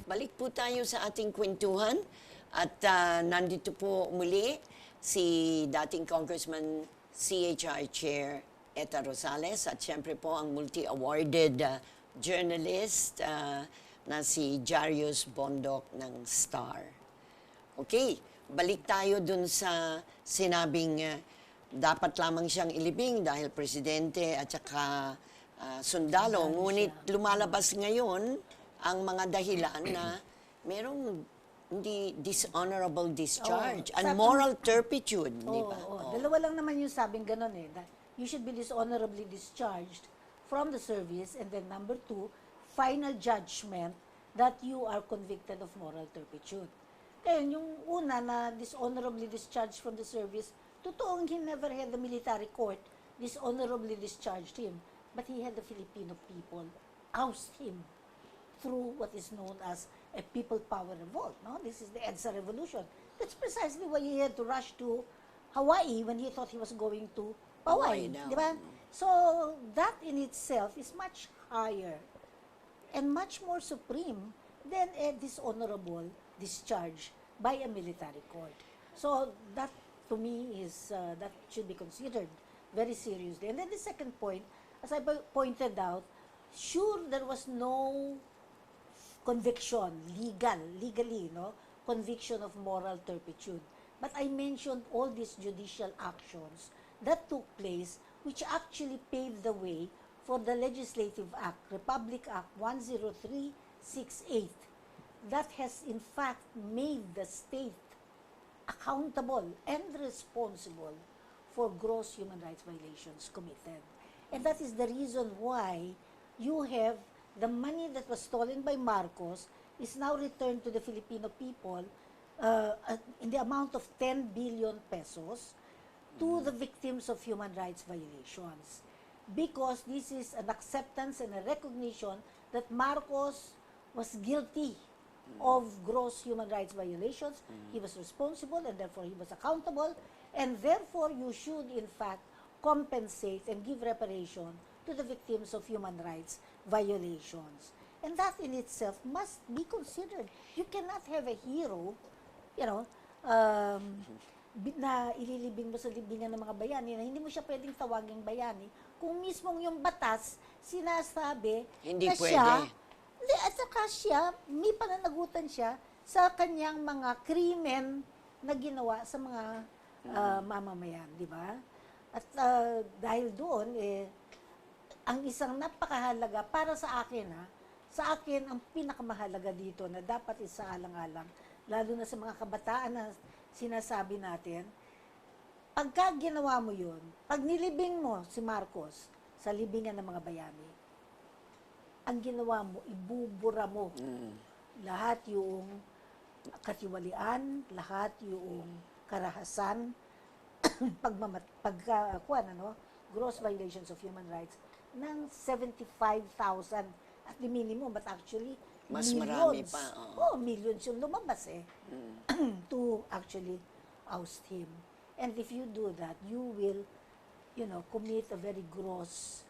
Balik po tayo sa ating kwentuhan at nandito po muli si dating Congressman CHR Chair Eta Rosales at siyempre po ang multi-awarded journalist na si JARIUS BONDOC ng STAR. Okay, balik tayo dun sa sinabing dapat lamang siyang ilibing dahil presidente at saka sundalo. Ngunit lumalabas ngayon ang mga dahilan na merong hindi dishonorable discharge and moral turpitude, di ba? Dalawa lang naman yung sabing ganun eh. That you should be dishonorably discharged from the service, and then number two, final judgment that you are convicted of moral turpitude. Kaya yung una na dishonorably discharged from the service, totoong he never had the military court dishonorably discharged him, but he had the Filipino people oust him through what is known as a people power revolt. No? This is the EDSA revolution. That's precisely why he had to rush to Hawaii when he thought he was going to Hawaii. Di ba? So that in itself is much higher and much more supreme than a dishonorable discharge by a military court. So that to me is that should be considered very seriously. And then the second point, as I pointed out, sure there was no conviction, legally, no? Conviction of moral turpitude. But I mentioned all these judicial actions that took place which actually paved the way for the Legislative Act, Republic Act 10368, that has in fact made the state accountable and responsible for gross human rights violations committed. And that is the reason why you have the money that was stolen by Marcos is now returned to the Filipino people in the amount of 10 billion pesos to the victims of human rights violations. Because this is an acceptance and a recognition that Marcos was guilty of gross human rights violations. He was responsible and therefore he was accountable, and therefore you should in fact compensate and give reparation to the victims of human rights violations. And that in itself must be considered. You cannot have a hero, you know, na ililibing mo sa libingan ng mga bayani, na hindi mo siya pwedeng tawaging bayani, kung mismong yung batas sinasabi hindi na pwede. siya, at saka siya, may pananagutan siya sa kanyang mga krimen na ginawa sa mga mamamayan, di ba? At dahil doon, ang isang napakahalaga para sa akin, sa akin ang pinakamahalaga dito na dapat isaalang-alang, lalo na sa mga kabataan na sinasabi natin, pagka ginawa mo yun, pag nilibing mo si Marcos sa libingan ng mga bayani, ang ginawa mo, ibubura mo lahat yung katiwalian, lahat yung karahasan, gross violations of human rights ng 75,000 at the minimum, but actually mas millions. Marami pa. Millions yung lumabas to actually oust him. And if you do that, you will, commit a very gross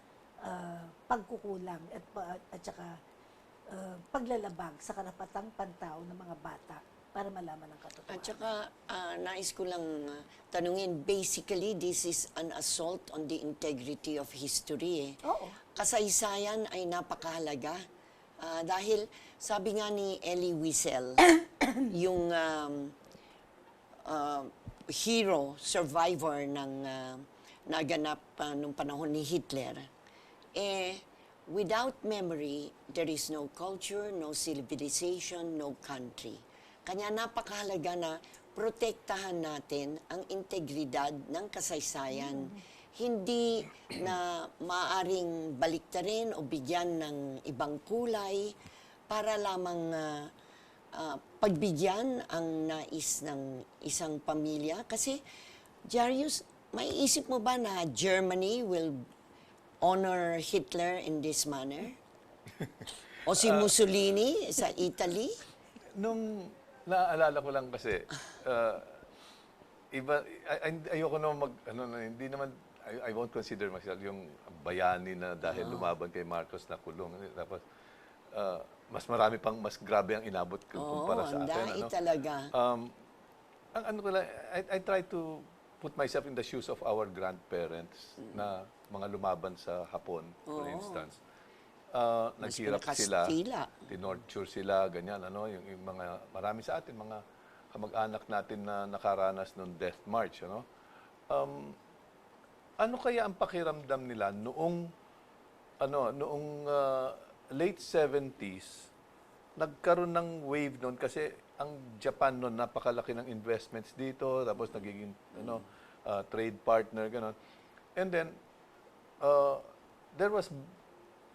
pagkukulang at saka paglalabag sa karapatang pantao ng mga bata para malaman ang katotohanan. At saka, nais ko lang tanungin, basically, this is an assault on the integrity of history. Oo. Kasaysayan ay napakahalaga. Dahil, sabi nga ni Elie Wiesel, yung hero, survivor ng naganap nung panahon ni Hitler, without memory, there is no culture, no civilization, no country. Kanya napakahalaga na protektahan natin ang integridad ng kasaysayan. Hindi na maaring baliktarin o bigyan ng ibang kulay para lamang pagbigyan ang nais ng isang pamilya. Kasi, Jarius, may isip mo ba na Germany will honor Hitler in this manner? O si Mussolini sa Italy? Nung naaalala ko lang kasi, ayoko naman hindi naman, I won't consider myself yung bayani na dahil lumaban kay Marcos na kulong. Tapos, mas marami pang, mas grabe ang inabot ko kumpara sa ang akin. dai Ano? talaga. Ang ano ko lang, I try to put myself in the shoes of our grandparents na mga lumaban sa Hapon, for instance. Naghirap sila, pinakastila. tinorture sila, ganyan, ano, yung mga, marami sa atin, mga kamag-anak natin na nakaranas ng death march, ano. Ano kaya ang pakiramdam nila noong, late 70s, nagkaroon ng wave noon kasi ang Japan noon napakalaki ng investments dito, tapos nagiging trade partner, gano'n. And then, there was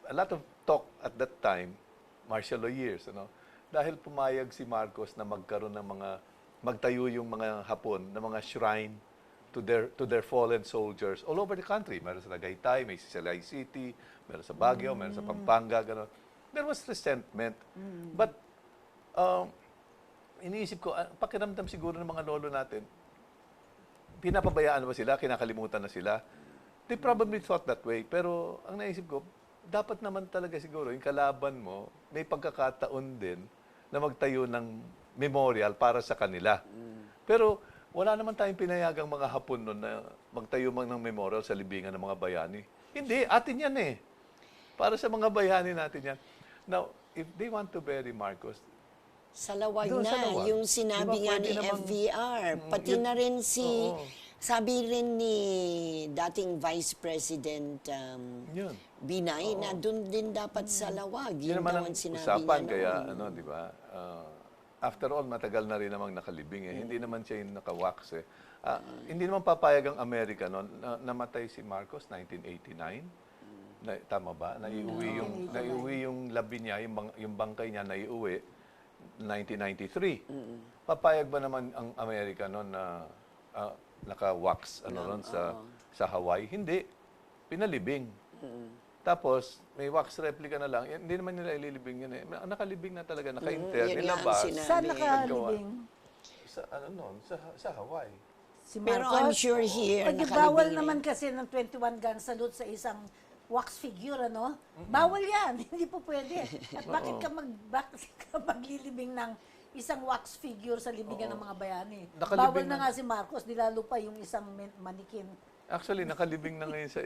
a lot of talk at that time, martial law years, dahil pumayag si Marcos na magkaroon ng magtayo yung mga Hapon na mga shrine to their fallen soldiers all over the country. Meron sa Tagaytay, may CECILE City, meron sa Baguio, meron sa Pampanga, gano'n. There was resentment. But, iniisip ko, pakiramdam siguro ng mga lolo natin, pinapabayaan ba sila? Kinakalimutan na sila? They probably thought that way. Pero ang naisip ko, dapat naman talaga siguro, yung kalaban mo, may pagkakataon din na magtayo ng memorial para sa kanila. Pero wala naman tayong pinayagang mga Hapon noon na magtayo man ng memorial sa libingan ng mga bayani. Hindi, atin yan eh. Para sa mga bayani natin yan. Now, if they want to bury Marcos, Sa lawag doon na, sa lawag. yung sinabi Di ba nga pwede ni namang- FVR, pati na rin sabi rin ni dating Vice President yun. Binay na doon din dapat sa lawag. Yun Yun naman daw ang ang sinabi usapan, niya kaya noon. di ba? After all, matagal na rin namang nakalibing eh. Hindi naman siya yung nakawax eh. Hindi naman papayag ang Amerika noon. Namatay si Marcos 1989. Tama ba? Naiuwi yung labi niya, yung bangkay niya naiuwi 1993. Papayag ba naman ang Amerika noon na naka-wax sa Hawaii? Hindi. Pinalibing. Tapos, may wax replica na lang. Hindi naman nila ililibing yun eh. Nakalibing na talaga, naka-inter, yun nilabas. nga ang Saan Sabi, nakalibing? Sa Hawaii. Si Pero Marcos? I'm sure here, Pag nakalibing bawal rin. naman kasi ng 21 gun salute sa isang wax figure, ano? Bawal yan. Hindi po pwede. At bakit ka maglilibing ng isang wax figure sa libingan ng mga bayani? Nakalibing Bawal na na- nga si Marcos, dilalo pa yung isang manikin. Actually, nakalibing na ngayon sa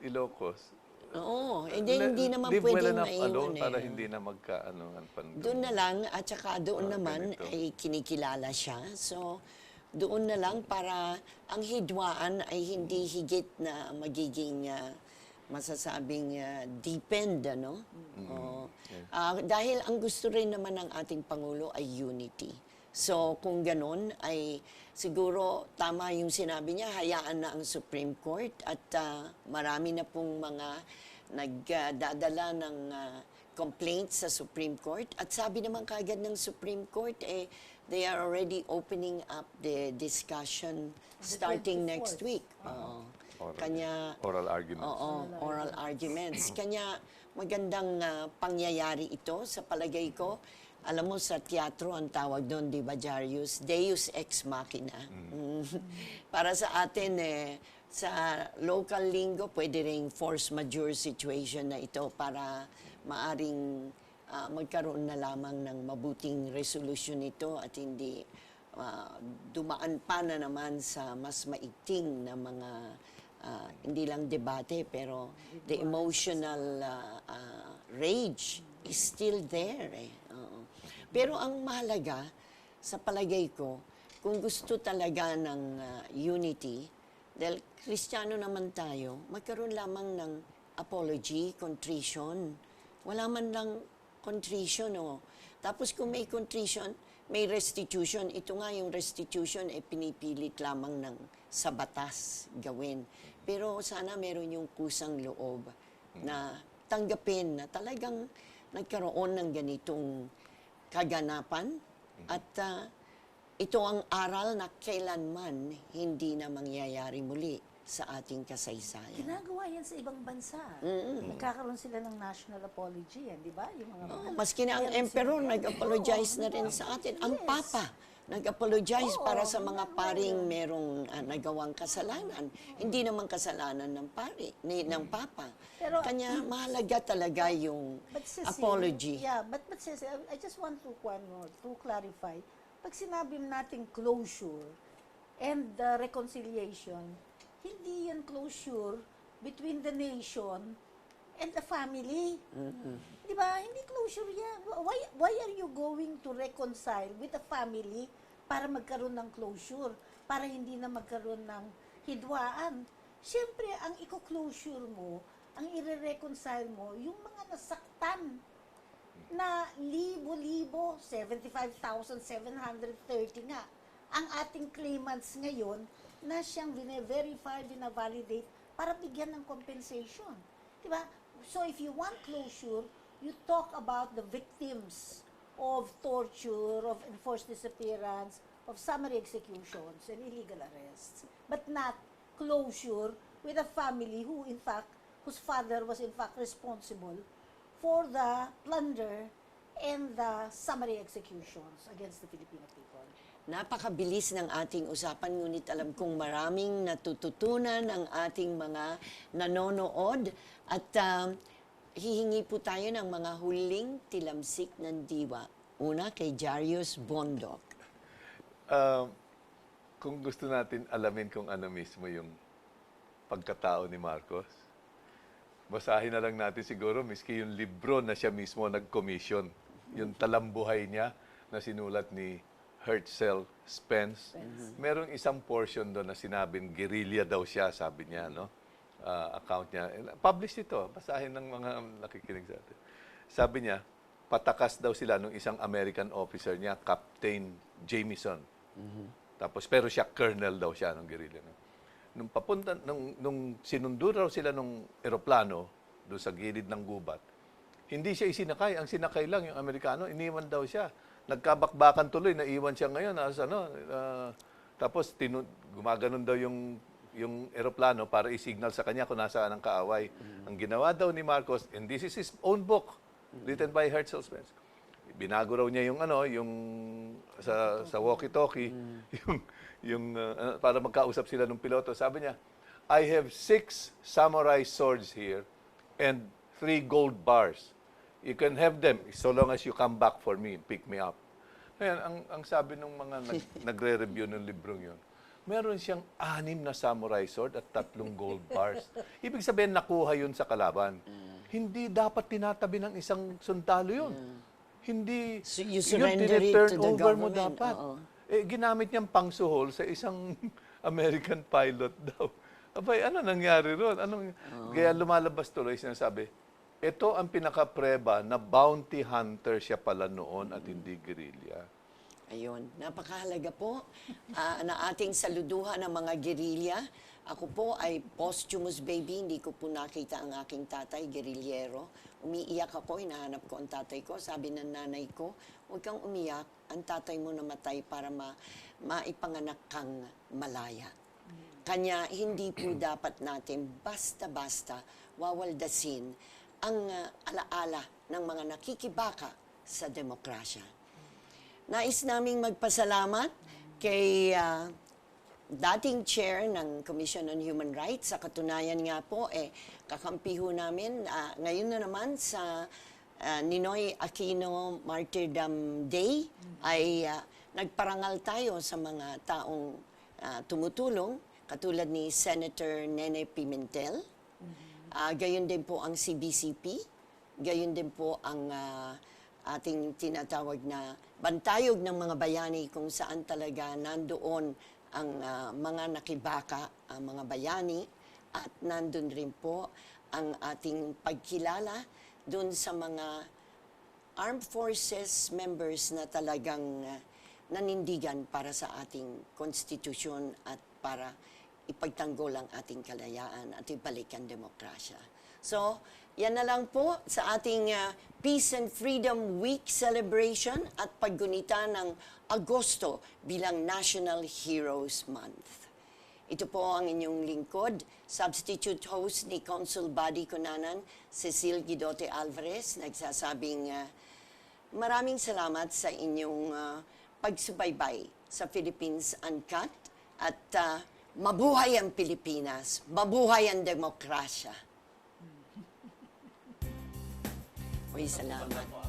Ilocos. Oo, hindi naman Leave well pwedeng enough alone maiwan para eh. hindi na magkaano. Doon na lang, at saka doon naman ganito. ay kinikilala siya. So, doon na lang para ang hidwaan ay hindi higit na magiging masasabing deepened, ano? Dahil ang gusto rin naman ng ating Pangulo ay unity. So, kung ganun, ay siguro tama yung sinabi niya, hayaan na ang Supreme Court at marami na pong mga nagdadala ng complaints sa Supreme Court. At sabi naman kagad ng Supreme Court, they are already opening up the discussion starting next 24th. week. Kanya, Oral arguments. oral arguments. Kanya magandang pangyayari ito sa palagay ko. Alam mo, sa teatro, ang tawag doon, di ba, JARIUS? Deus ex machina. Para sa atin, sa local lingo, pwede ring force majeure situation na ito para maaring magkaroon na lamang ng mabuting resolution nito at hindi dumaan pa na naman sa mas maigting na mga hindi lang debate, pero the emotional rage is still there. Pero ang mahalaga, sa palagay ko, kung gusto talaga ng unity, dahil Kristiyano naman tayo, magkaroon lamang ng apology, contrition. Wala man lang contrition, Tapos kung may contrition, may restitution. Ito nga yung restitution, pinipilit lamang ng sa batas gawin. Pero sana meron yung kusang loob na tanggapin na talagang nagkaroon ng ganitong kaganapan at ito ang aral na kailanman hindi na mangyayari muli. sa ating kasaysayan. Ginagawa yan sa ibang bansa. Nagkakaroon sila ng national apology, di ba? Yung mga Maski na ang emperor nag-apologize na rin sa atin. Ang papa nag-apologize para sa mga paring merong nagawang kasalanan. Hindi naman kasalanan ng ng papa. Pero, Kanya mahalaga talaga yung But Cecile, apology. Yeah, but Cecile, I just want to clarify. Pag sinabi natin closure and reconciliation, hindi yan closure between the nation and the family. Di ba? Hindi closure yan. Why are you going to reconcile with the family para magkaroon ng closure? Para hindi na magkaroon ng hidwaan. Siyempre, ang i-closure mo, ang i-reconcile mo, yung mga nasaktan na libo-libo, 75,730 nga, ang ating claimants ngayon na siyang verify, binavalidate para bigyan ng compensation. Diba? So if you want closure, you talk about the victims of torture, of enforced disappearance, of summary executions and illegal arrests, but not closure with a family whose father was in fact responsible for the plunder and the summary executions against the Filipino people. Napakabilis ng ating usapan, ngunit alam kong maraming natututunan ang ating mga nanonood at hihingi po tayo ng mga huling tilamsik ng diwa. Una kay JARIUS BONDOC. Kung gusto natin alamin kung ano mismo yung pagkatao ni Marcos, basahin na lang natin siguro miski yung libro na siya mismo nag-commission. Yung talambuhay niya na sinulat ni Hertzell Spence. Merong isang portion doon na sinabing guerrilla daw siya, sabi niya, no? Account niya. Published ito. Basahin ng mga nakikinig sa atin. Sabi niya, patakas daw sila nung isang American officer niya, Captain Jamison. Tapos, pero siya, colonel daw siya ng guerrilla. Nung papunta, nung sinundo raw sila nung eroplano doon sa gilid ng gubat, hindi siya isinakay. Ang sinakay lang yung Amerikano, iniwan daw siya. Nagkabakbakan tuloy, naiwan siya ngayon. Tapos gumaganon daw yung eroplano para i-signal sa kanya kung nasaan ang kaaway. Ang ginawa daw ni Marcos, and this is his own book, written by Hertzell Spence. Binago raw niya yung sa walkie-talkie, para magkausap sila ng piloto. Sabi niya, I have 6 samurai swords here and 3 gold bars. You can have them so long as you come back for me, pick me up. Ngayon, ang sabi ng mga nagre-review ng librong yun, meron siyang 6 na samurai sword at 3 gold bars. Ibig sabihin, nakuha yun sa kalaban. Hindi dapat tinatabi ng isang sundalo yun. Hindi, So you yun surrender it turn to the over mo government. dapat. Oo. Ginamit niyang pangsuhol sa isang American pilot daw. Abay, ano nangyari ron? Kaya lumalabas tuloy, sinasabi, ito ang pinaka-preba na bounty hunter siya pala noon at hindi guerrilla. Ayun, napakahalaga po na ating saluduhan ng mga gerilya. Ako po ay posthumous baby, hindi ko po nakita ang aking tatay, gerilyero. Umiiyak ako, hinahanap ko ang tatay ko. Sabi ng nanay ko, huwag kang umiyak, ang tatay mo namatay para maipanganak kang malaya. Kanya, hindi po dapat natin basta-basta wawaldasin ang alaala ng mga nakikibaka sa demokrasya. Nais naming magpasalamat kay dating chair ng Commission on Human Rights. Sa katunayan nga po, kakampi ho namin ngayon na naman sa Ninoy Aquino Martyrdom Day ay nagparangal tayo sa mga taong tumutulong, katulad ni Senator Nene Pimentel. Gayon din po ang CBCP, gayon din po ang ating tinatawag na bantayog ng mga bayani kung saan talaga nandoon ang mga nakibaka, ang mga bayani, at nandun rin po ang ating pagkilala dun sa mga armed forces members na talagang nanindigan para sa ating konstitusyon at para ipagtanggol ang ating kalayaan at ibalik ang demokrasya. So, yan na lang po sa ating Peace and Freedom Week celebration at paggunita ng Agosto bilang National Heroes Month. Ito po ang inyong lingkod, substitute host ni Consul Badi Cunanan, Cecile Guidote Alvarez, nagsasabing maraming salamat sa inyong pagsubaybay sa Philippines Uncut at mabuhay ang Pilipinas, mabuhay ang demokrasya. Uy, salamat.